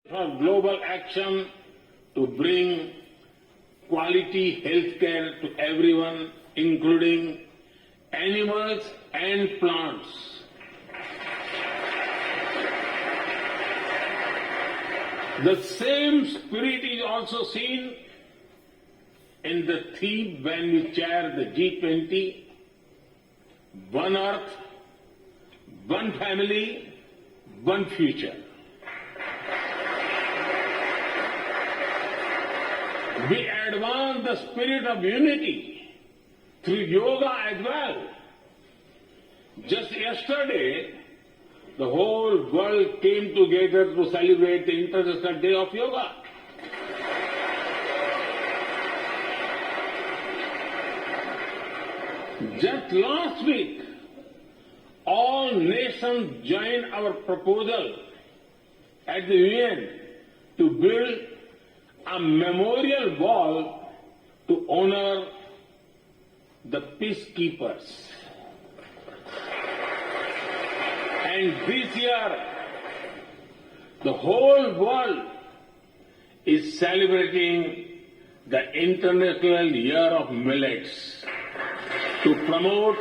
For global action to bring quality health care to everyone, including animals and plants. The same spirit is also seen in the theme when we chair the G20, One Earth, One Family, One Future. We advance the spirit of unity through yoga as well. Just yesterday, the whole world came together to celebrate the International Day of Yoga. Just last week, all nations joined our proposal at the UN to build a memorial wall to honor the peacekeepers. And this year, the whole world is celebrating the International Year of Millets to promote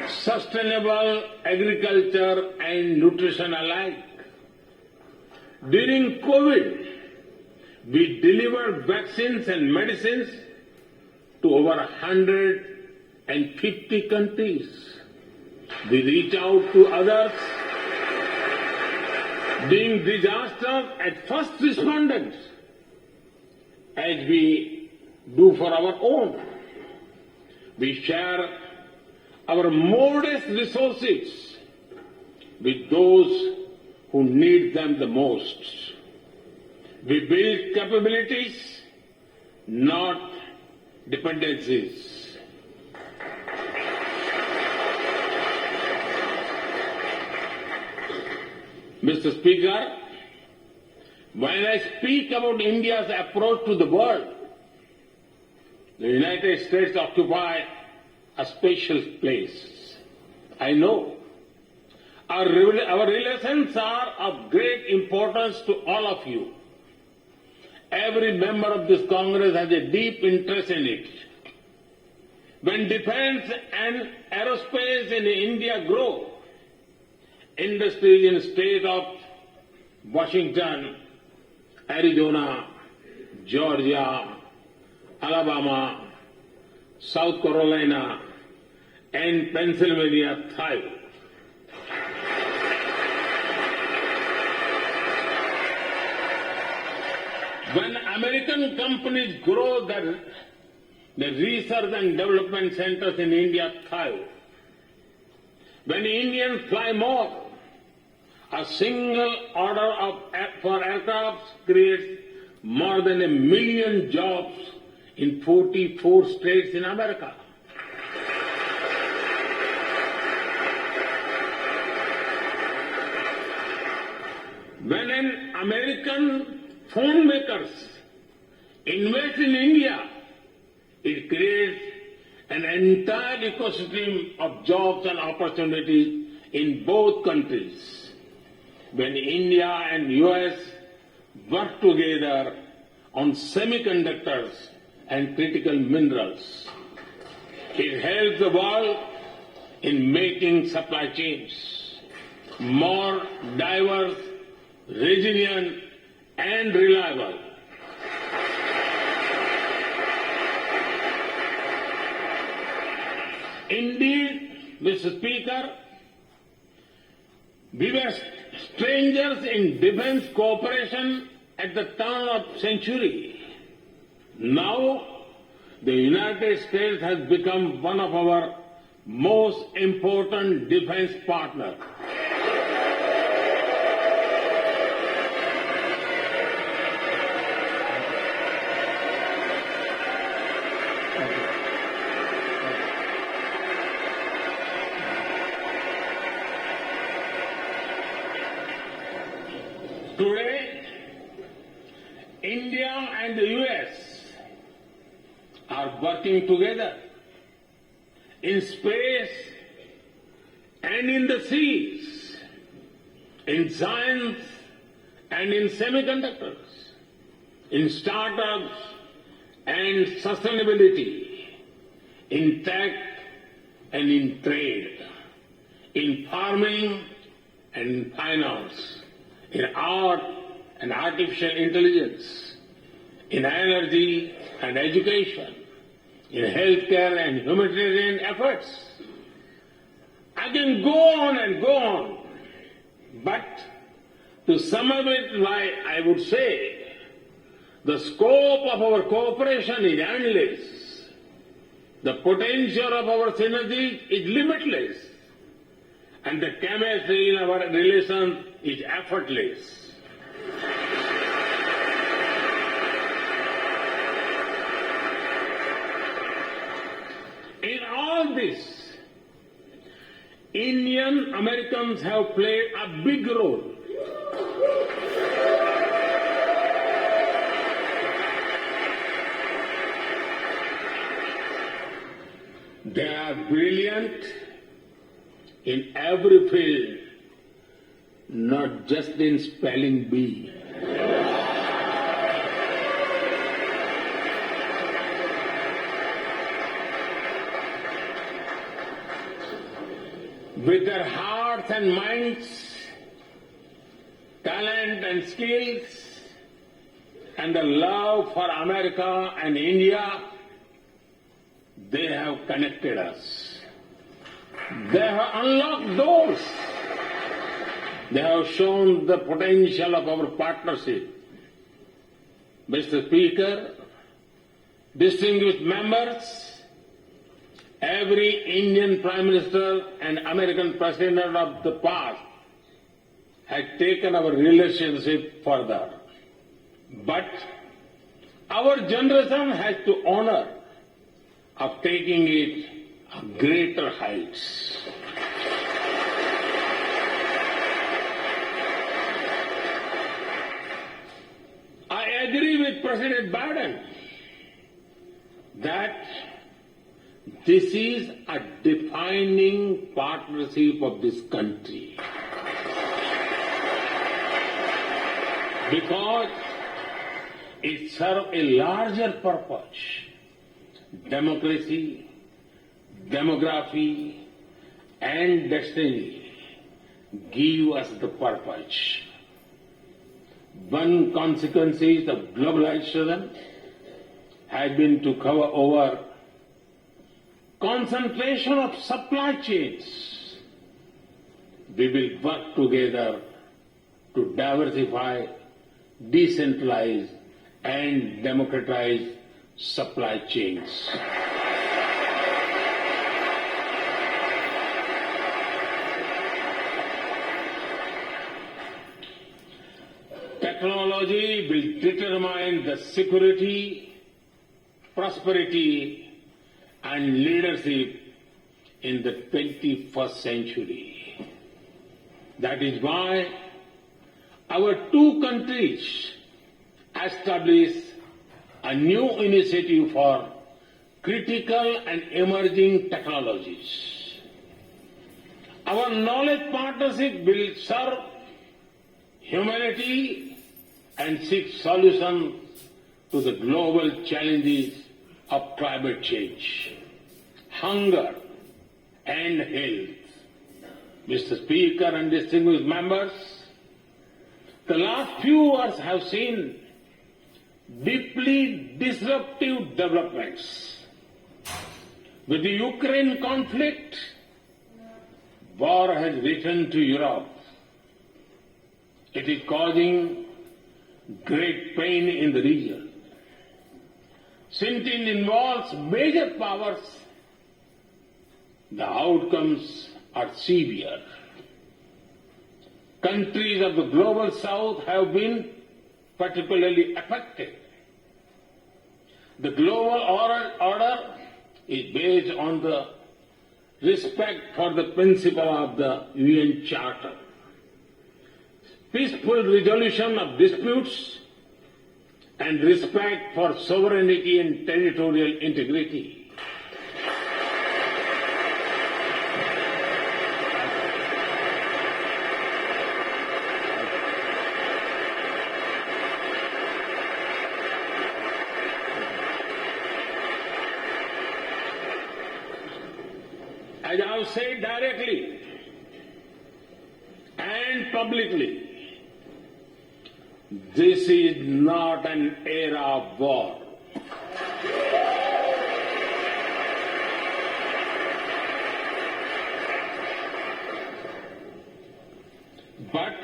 sustainable agriculture and nutrition alike. During COVID, we delivered vaccines and medicines to over 150 countries. We reach out to others, being disasters at first responders, as we do for our own. We share our modest resources with those who need them the most. We build capabilities, not dependencies. Mr. Speaker, when I speak about India's approach to the world, the United States occupy a special place. I know. Our relations are of great importance to all of you. Every member of this Congress has a deep interest in it. When defense and aerospace in India grow, industries in the state of Washington, Arizona, Georgia, Alabama, South Carolina, and Pennsylvania thrive. When American companies grow, the research and development centers in India thrive. When Indians fly more, a single order for aircraft creates more than 1 million jobs in 44 states in America. When an American phone makers invest in India, it creates an entire ecosystem of jobs and opportunities in both countries. When India and US work together on semiconductors and critical minerals, it helps the world in making supply chains more diverse, resilient, and reliable. Indeed, Mr. Speaker, we were strangers in defense cooperation at the turn of century. Now, the United States has become one of our most important defense partners. Today, India and the US are working together in space and in the seas, in science and in semiconductors, in startups and sustainability, in tech and in trade, in farming and in finance, in art and artificial intelligence, in energy and education, in healthcare and humanitarian efforts. I can go on and go on, but to sum up it, I would say, the scope of our cooperation is endless. The potential of our synergy is limitless. And the chemistry in our relations is effortless. In all this, Indian Americans have played a big role. They are brilliant in every field, not just in spelling bee. With their hearts and minds, talent and skills, and the love for America and India, they have connected us. They have unlocked doors. They have shown the potential of our partnership. Mr. Speaker, distinguished members, every Indian Prime Minister and American President of the past has taken our relationship further. But our generation has to honor of taking it to greater heights. I agree with President Biden that this is a defining partnership of this country because it serves a larger purpose. Democracy, demography, and destiny give us the purpose. One consequence of globalization has been to cover over concentration of supply chains. We will work together to diversify, decentralize, and democratize supply chains. Technology will determine the security, prosperity, and leadership in the 21st century. That is why our two countries established a new initiative for critical and emerging technologies. Our knowledge partnership will serve humanity and seek solutions to the global challenges of climate change, hunger, and health. Mr. Speaker and distinguished members, the last few years have seen deeply disruptive developments. With the Ukraine conflict, war has returned to Europe. It is causing great pain in the region. Since it involves major powers, the outcomes are severe. Countries of the global south have been particularly affected. The global order is based on the respect for the principle of the UN Charter, peaceful resolution of disputes, and respect for sovereignty and territorial integrity. as I have said directly and publicly, this is not an era of war. But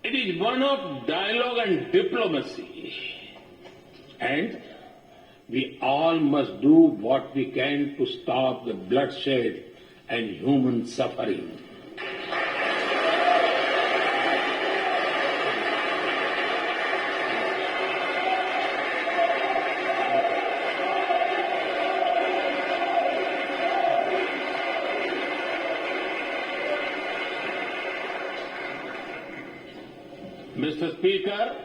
it is one of dialogue and diplomacy. And we all must do what we can to stop the bloodshed and human suffering. Mr. Speaker,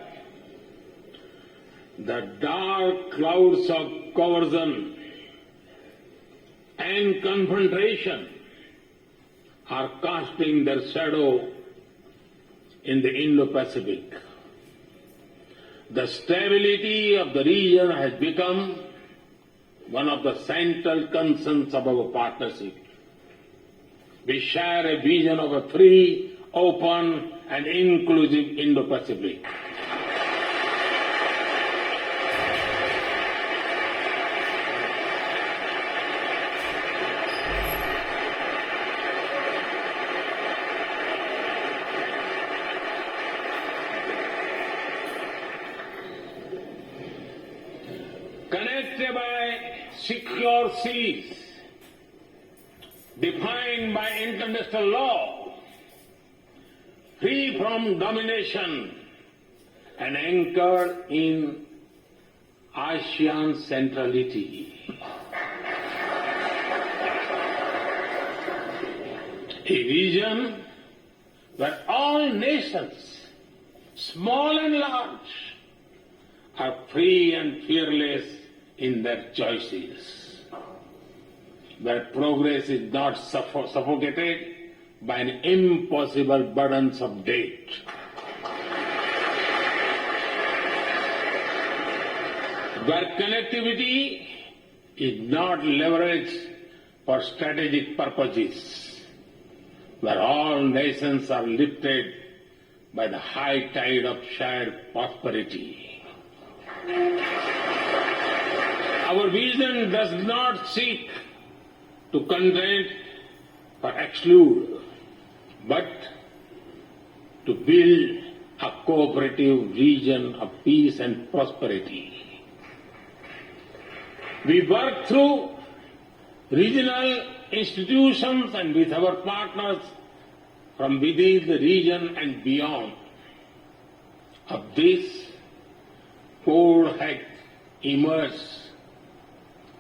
the dark clouds of coercion and confrontation are casting their shadow in the Indo-Pacific. The stability of the region has become one of the central concerns of our partnership. We share a vision of a free, open, and inclusive Indo-Pacific. Connected by secure seas, defined by international law, free from domination, and anchored in ASEAN centrality. A region where all nations, small and large, are free and fearless in their choices, where progress is not suffocated by an impossible burdens of debt. Where connectivity is not leveraged for strategic purposes, where all nations are lifted by the high tide of shared prosperity. Our vision does not seek to content or exclude, but to build a cooperative region of peace and prosperity. We work through regional institutions and with our partners from within the region and beyond. Of this, Quad has emerged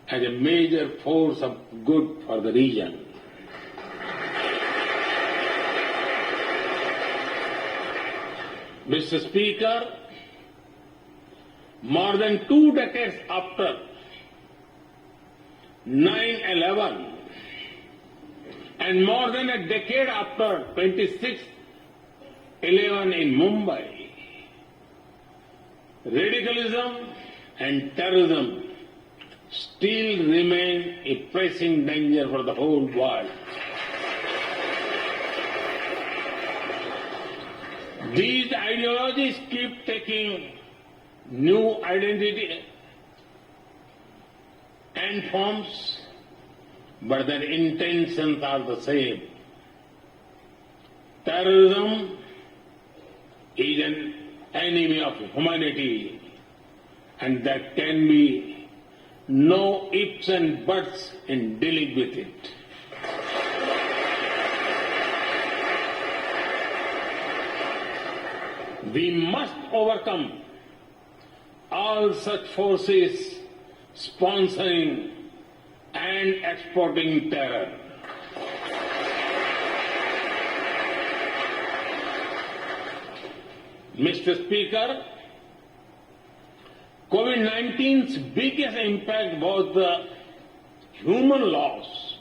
as a major force of good for the region. Mr. Speaker, more than 2 decades after 9/11 and more than a decade after 26/11 in Mumbai, radicalism and terrorism still remain a pressing danger for the whole world. These ideologies keep taking new identity and forms, but their intentions are the same. Terrorism is an enemy of humanity, and there can be no ifs and buts in dealing with it. We must overcome all such forces sponsoring and exporting terror. Mr. Speaker, COVID-19's biggest impact was the human loss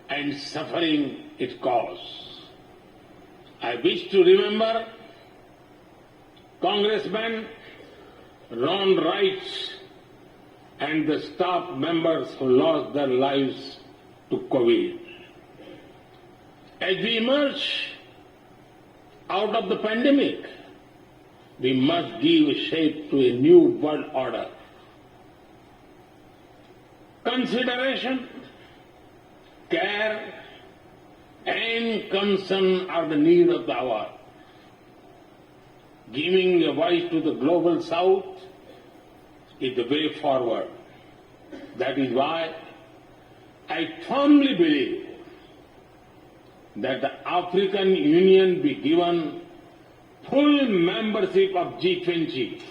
and suffering it caused. I wish to remember Congressman Ron Wright and the staff members who lost their lives to COVID. As we emerge out of the pandemic, we must give shape to a new world order. Consideration, care, and concern are the need of the hour. Giving a voice to the global south is the way forward. That is why I firmly believe that the African Union be given full membership of G20.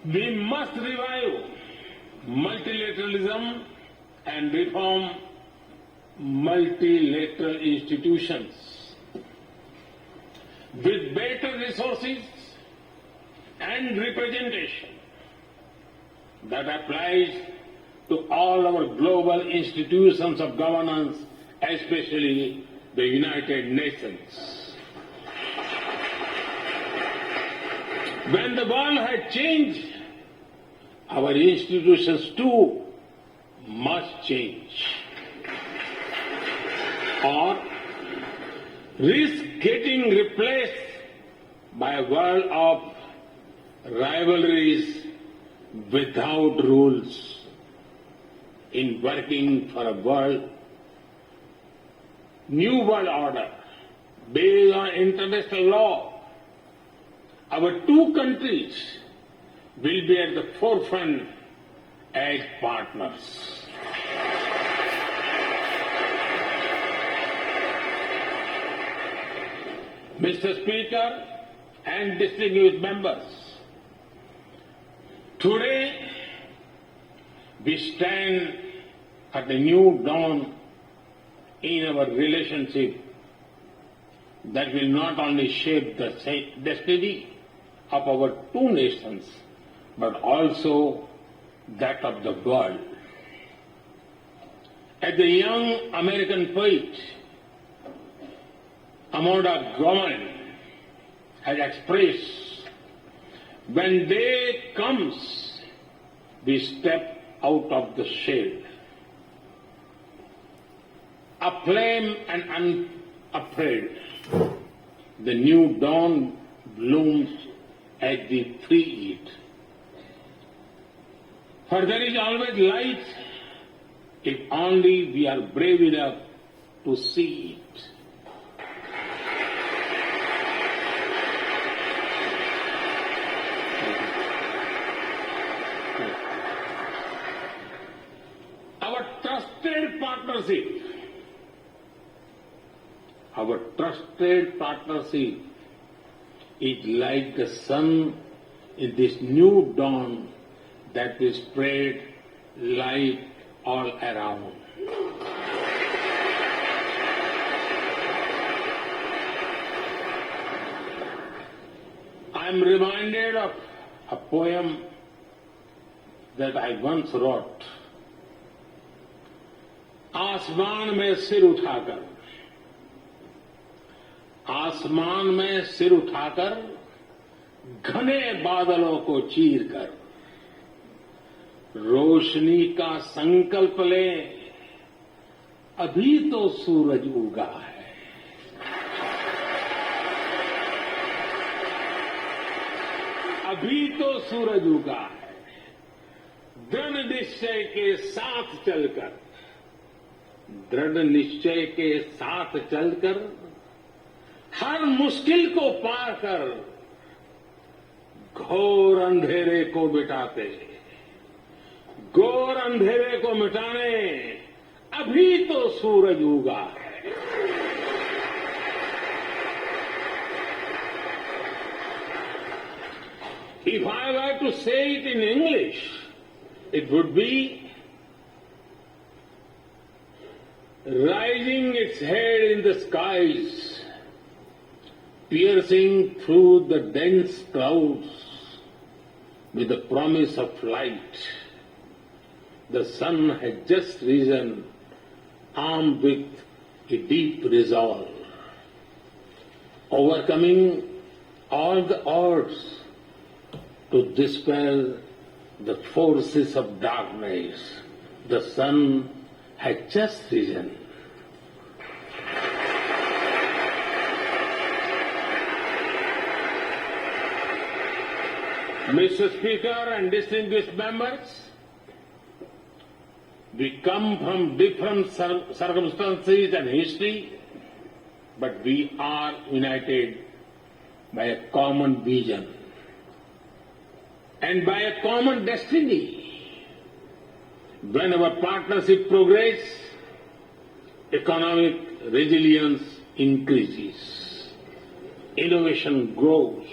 We must revive multilateralism and reform multilateral institutions. With better resources and representation that applies to all our global institutions of governance, especially the United Nations. When the world had changed, our institutions too must change, or risk getting replaced by a world of rivalries without rules. In working for a new world order based on international law, our two countries will be at the forefront as partners. Mr. Speaker and distinguished members, today we stand at a new dawn in our relationship that will not only shape the destiny of our two nations, but also that of the world. As the young American poet Amanda Gorman has expressed, when day comes, we step out of the shade, aflame and unafraid. The new dawn blooms as we free it. For there is always light if only we are brave enough to see it. Our trusted partnership is like the sun in this new dawn that will spread light all around. I am reminded of a poem that I once wrote. आसमान में सिर उठाकर, आसमान में सिर उठाकर, घने बादलों को चीरकर, रोशनी का संकल्प ले, अभी तो सूरज उगा है। अभी तो सूरज उगा है। दृढ़ निश्चय के साथ चलकर, दृढ़ निश्चय के साथ चलकर, हर मुश्किल को पार कर, घोर अंधेरे को मिटाते, घोर अंधेरे को मिटाने अभी तो सूरज उगा है। If I were to say it in English, it would be rising its head in the skies, piercing through the dense clouds with the promise of light. The sun had just risen, armed with a deep resolve, overcoming all the odds to dispel the forces of darkness. The sun has just risen. Mr. Speaker and distinguished members, we come from different circumstances and history, but we are united by a common vision and by a common destiny. When our partnership progresses, economic resilience increases, innovation grows,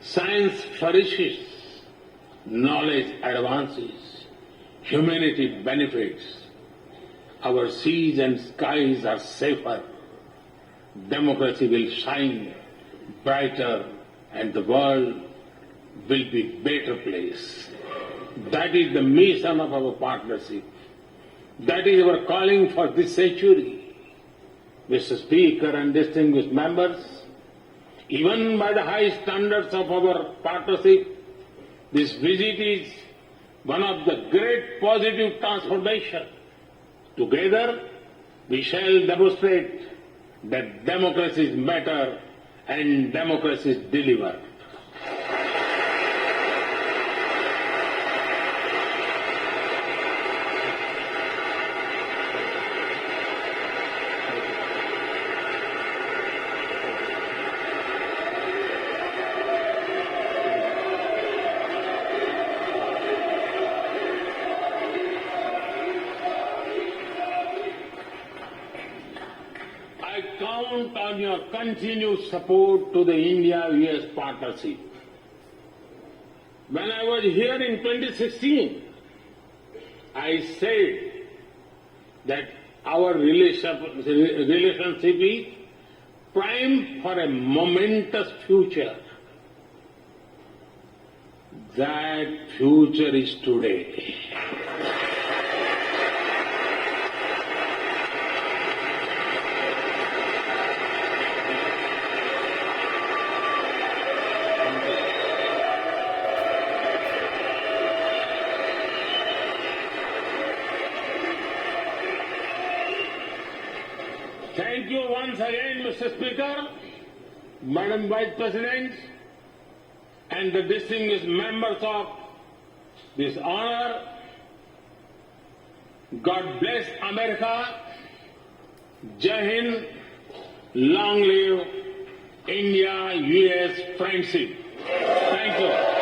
science flourishes, knowledge advances, humanity benefits, our seas and skies are safer, democracy will shine brighter, and the world will be a better place. That is the mission of our partnership. That is our calling for this century. Mr. Speaker and distinguished members, even by the high standards of our partnership, this visit is one of the great positive transformation. Together, we shall demonstrate that democracies matter and democracies deliver. I count on your continued support to the India-US partnership. When I was here in 2016, I said that our relationship is primed for a momentous future. That future is today. Thank you once again, Mr. Speaker, Madam Vice President, and the distinguished members of this honor. God bless America. Jai Hind. Long live India-US friendship. Thank you.